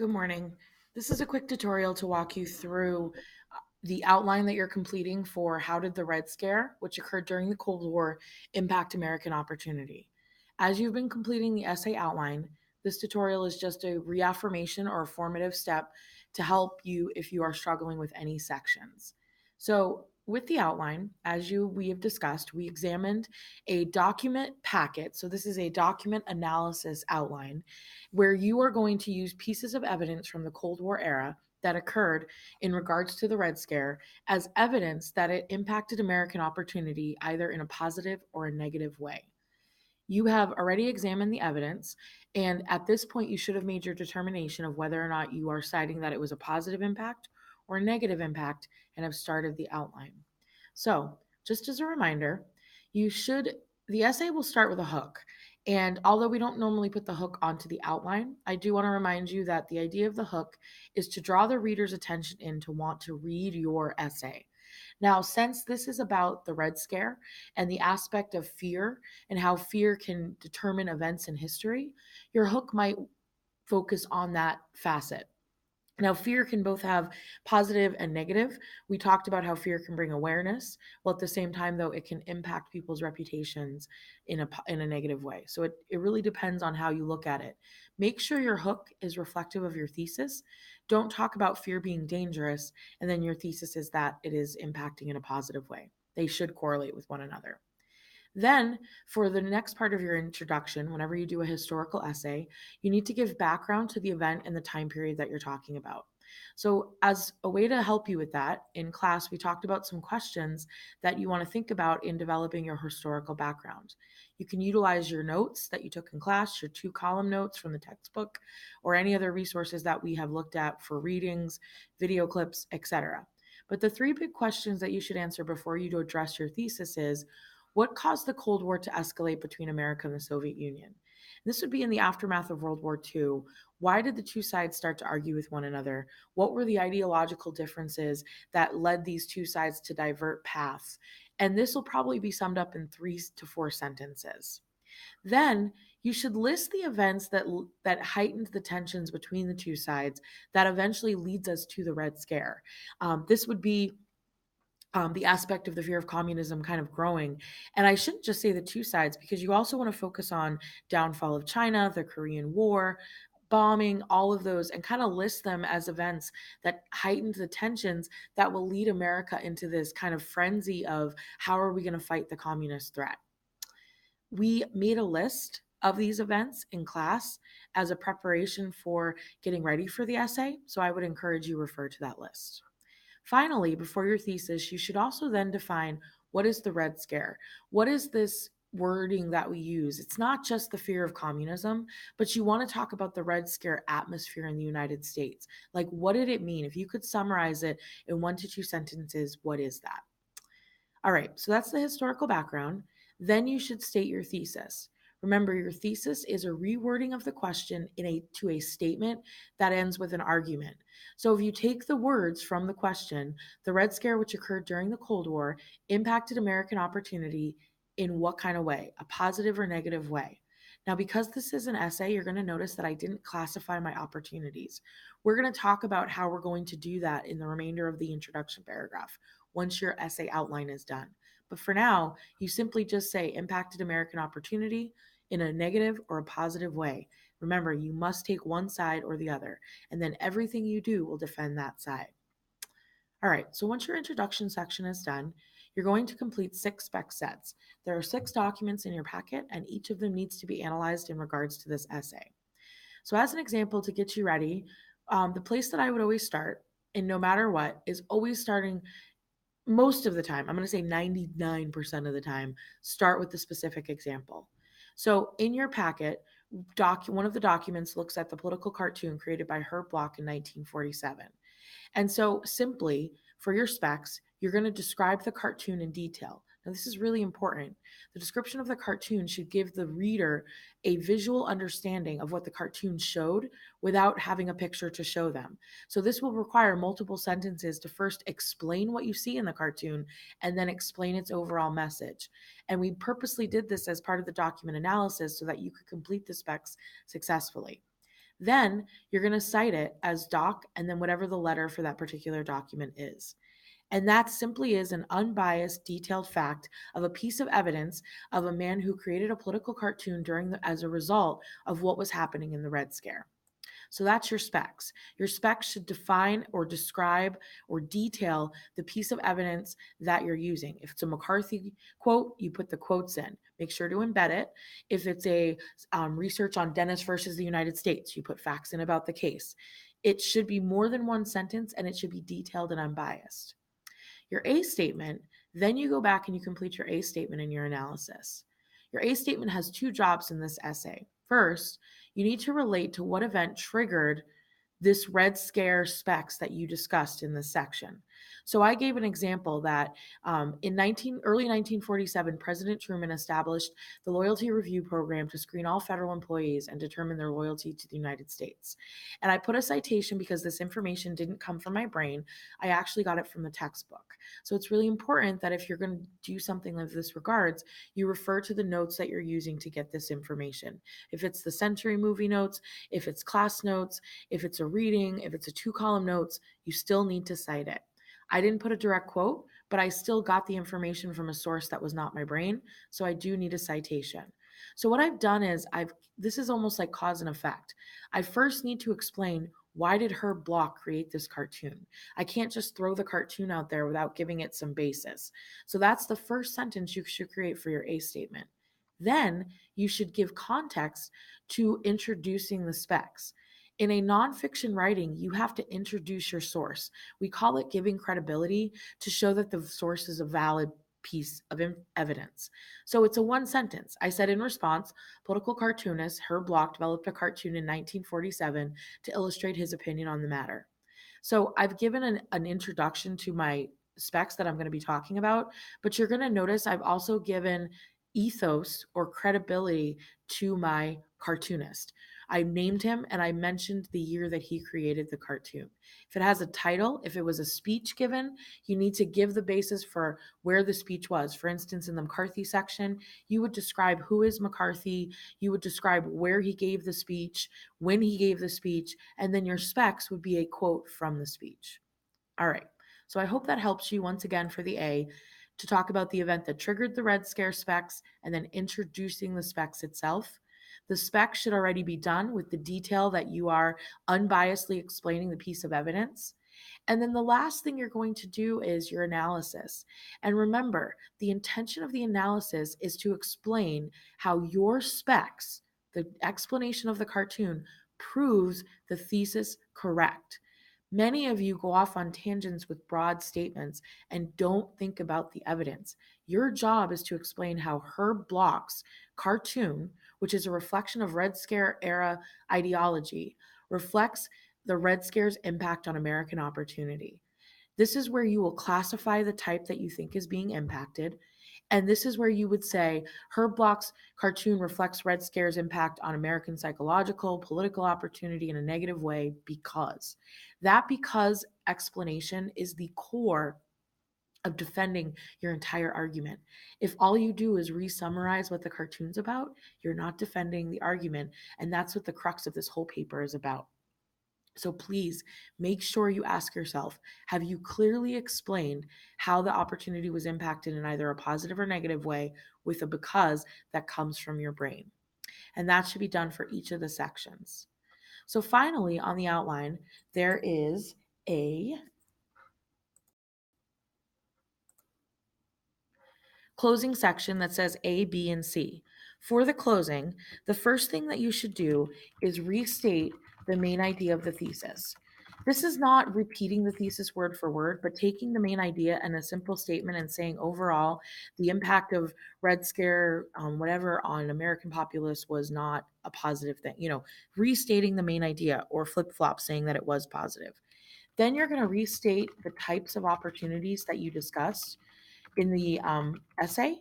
Good morning. This is a quick tutorial to walk you through the outline that you're completing for How Did the Red Scare, which occurred during the Cold War, impact American opportunity? As you've been completing the essay outline, this tutorial is just a reaffirmation or a formative step to help you if you are struggling with any sections. So, with the outline, we have discussed, we examined a document packet. So this is a document analysis outline where you are going to use pieces of evidence from the Cold War era that occurred in regards to the Red Scare as evidence that it impacted American opportunity either in a positive or a negative way. You have already examined the evidence, and at this point, you should have made your determination of whether or not you are citing that it was a positive impact or a negative impact and have started the outline. So, just as a reminder, you should, the essay will start with a hook. And although we don't normally put the hook onto the outline, I do want to remind you that the idea of the hook is to draw the reader's attention in to want to read your essay. Now, since this is about the Red Scare and the aspect of fear and how fear can determine events in history, your hook might focus on that facet. Now, fear can both have positive and negative. We talked about how fear can bring awareness, while at the same time, though, it can impact people's reputations in a negative way. So it really depends on how you look at it. Make sure your hook is reflective of your thesis. Don't talk about fear being dangerous, and then your thesis is that it is impacting in a positive way. They should correlate with one another. Then, for the next part of your introduction, whenever you do a historical essay, you need to give background to the event and the time period that you're talking about. So, as a way to help you with that, in class, we talked about some questions that you want to think about in developing your historical background. You can utilize your notes that you took in class, your 2 column notes from the textbook, or any other resources that we have looked at for readings, video clips, etc. But the 3 big questions that you should answer before you address your thesis is what caused the Cold War to escalate between America and the Soviet Union? This would be in the aftermath of World War II. Why did the two sides start to argue with one another? What were the ideological differences that led these two sides to divert paths? And this will probably be summed up in 3 to 4 sentences. Then you should list the events that heightened the tensions between the two sides that eventually leads us to the Red Scare. This would be the aspect of the fear of communism kind of growing. And I shouldn't just say the two sides because you also want to focus on downfall of China, the Korean War, bombing, all of those, and kind of list them as events that heightened the tensions that will lead America into this kind of frenzy of how are we going to fight the communist threat. We made a list of these events in class as a preparation for getting ready for the essay, so I would encourage you refer to that list. Finally, before your thesis, you should also then define what is the Red Scare? What is this wording that we use? It's not just the fear of communism, but you want to talk about the Red Scare atmosphere in the United States. Like, what did it mean? If you could summarize it in 1 to 2 sentences, what is that? All right, so that's the historical background. Then you should state your thesis. Remember, your thesis is a rewording of the question to a statement that ends with an argument. So if you take the words from the question, the Red Scare, which occurred during the Cold War, impacted American opportunity in what kind of way? A positive or negative way? Now, because this is an essay, you're going to notice that I didn't classify my opportunities. We're going to talk about how we're going to do that in the remainder of the introduction paragraph once your essay outline is done. But for now, you simply just say impacted American opportunity in a negative or a positive way. Remember, you must take one side or the other, and then everything you do will defend that side. All right, so once your introduction section is done, you're going to complete 6 spec sets. There are 6 documents in your packet, and each of them needs to be analyzed in regards to this essay. So, as an example to get you ready, the place that I would always start, and no matter what, is always starting most of the time. I'm going to say 99% of the time, start with the specific example. So, in your packet, one of the documents looks at the political cartoon created by Herb Bloch in 1947. And so, simply for your specs, you're going to describe the cartoon in detail. Now, this is really important. The description of the cartoon should give the reader a visual understanding of what the cartoon showed without having a picture to show them. So, this will require multiple sentences to first explain what you see in the cartoon and then explain its overall message. And we purposely did this as part of the document analysis so that you could complete the specs successfully. Then you're going to cite it as doc and then whatever the letter for that particular document is. And that simply is an unbiased, detailed fact of a piece of evidence of a man who created a political cartoon as a result of what was happening in the Red Scare. So that's your specs. Your specs should define or describe or detail the piece of evidence that you're using. If it's a McCarthy quote, you put the quotes in. Make sure to embed it. If it's a research on Dennis versus the United States, you put facts in about the case. It should be more than one sentence and it should be detailed and unbiased. Your A statement, then you go back and you complete your A statement in your analysis. Your A statement has two jobs in this essay. First, you need to relate to what event triggered this Red Scare specs that you discussed in this section. So I gave an example that in early 1947, President Truman established the Loyalty Review Program to screen all federal employees and determine their loyalty to the United States. And I put a citation because this information didn't come from my brain. I actually got it from the textbook. So it's really important that if you're going to do something of this regards, you refer to the notes that you're using to get this information. If it's the Century movie notes, if it's class notes, if it's a reading, if it's a 2-column notes, you still need to cite it. I didn't put a direct quote, but I still got the information from a source that was not my brain, so I do need a citation. So what I've done is this is almost like cause and effect. I first need to explain, why did Herb Block create this cartoon? I can't just throw the cartoon out there without giving it some basis. So that's the first sentence you should create for your A statement. Then you should give context to introducing the specs. In a nonfiction writing, you have to introduce your source. We call it giving credibility to show that the source is a valid piece of evidence. So it's a one sentence. I said, in response, political cartoonist Herb Block developed a cartoon in 1947 to illustrate his opinion on the matter. So I've given an introduction to my specs that I'm going to be talking about, but you're going to notice I've also given ethos or credibility to my cartoonist. I named him and I mentioned the year that he created the cartoon. If it has a title, if it was a speech given, you need to give the basis for where the speech was. For instance, in the McCarthy section, you would describe who is McCarthy, you would describe where he gave the speech, when he gave the speech, and then your specs would be a quote from the speech. All right. So I hope that helps you once again for the A to talk about the event that triggered the Red Scare specs and then introducing the specs itself. The specs should already be done with the detail that you are unbiasedly explaining the piece of evidence. And then the last thing you're going to do is your analysis. And remember, the intention of the analysis is to explain how your specs, the explanation of the cartoon, proves the thesis correct. Many of you go off on tangents with broad statements and don't think about the evidence. Your job is to explain how Herb Block's cartoon, which is a reflection of Red Scare era ideology, reflects the Red Scare's impact on American opportunity. This is where you will classify the type that you think is being impacted. And this is where you would say Herb Block's cartoon reflects Red Scare's impact on American psychological, political opportunity in a negative way because. That because explanation is the core of defending your entire argument. If all you do is re-summarize what the cartoon's about, you're not defending the argument. And that's what the crux of this whole paper is about. So please make sure you ask yourself, have you clearly explained how the opportunity was impacted in either a positive or negative way with a because that comes from your brain? And that should be done for each of the sections. So finally, on the outline, there is a closing section that says A, B, and C. For the closing, the first thing that you should do is restate the main idea of the thesis. This is not repeating the thesis word for word, but taking the main idea and a simple statement and saying overall, the impact of Red Scare, whatever, on American populace was not a positive thing. Restating the main idea or flip flop saying that it was positive. Then you're going to restate the types of opportunities that you discussed in the essay.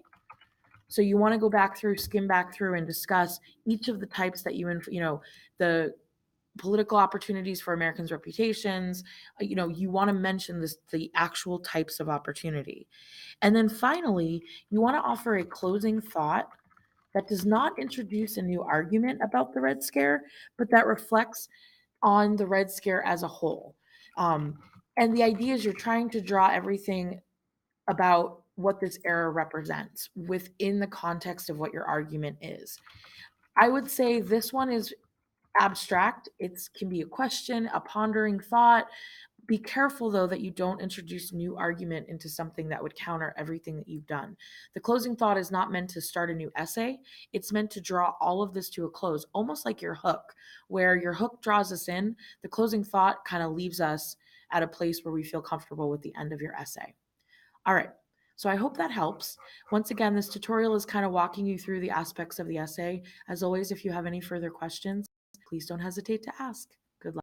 So you want to go back through, skim back through, and discuss each of the types that the political opportunities for Americans' reputations. You want to mention the actual types of opportunity. And then finally, you want to offer a closing thought that does not introduce a new argument about the Red Scare, but that reflects on the Red Scare as a whole. Um, and the idea is you're trying to draw everything about what this era represents within the context of what your argument is. I would say this one is abstract. It can be a question, a pondering thought. Be careful, though, that you don't introduce new argument into something that would counter everything that you've done. The closing thought is not meant to start a new essay. It's meant to draw all of this to a close, almost like your hook, where your hook draws us in. The closing thought kind of leaves us at a place where we feel comfortable with the end of your essay. All right. So I hope that helps. Once again, this tutorial is kind of walking you through the aspects of the essay. As always, if you have any further questions, please don't hesitate to ask.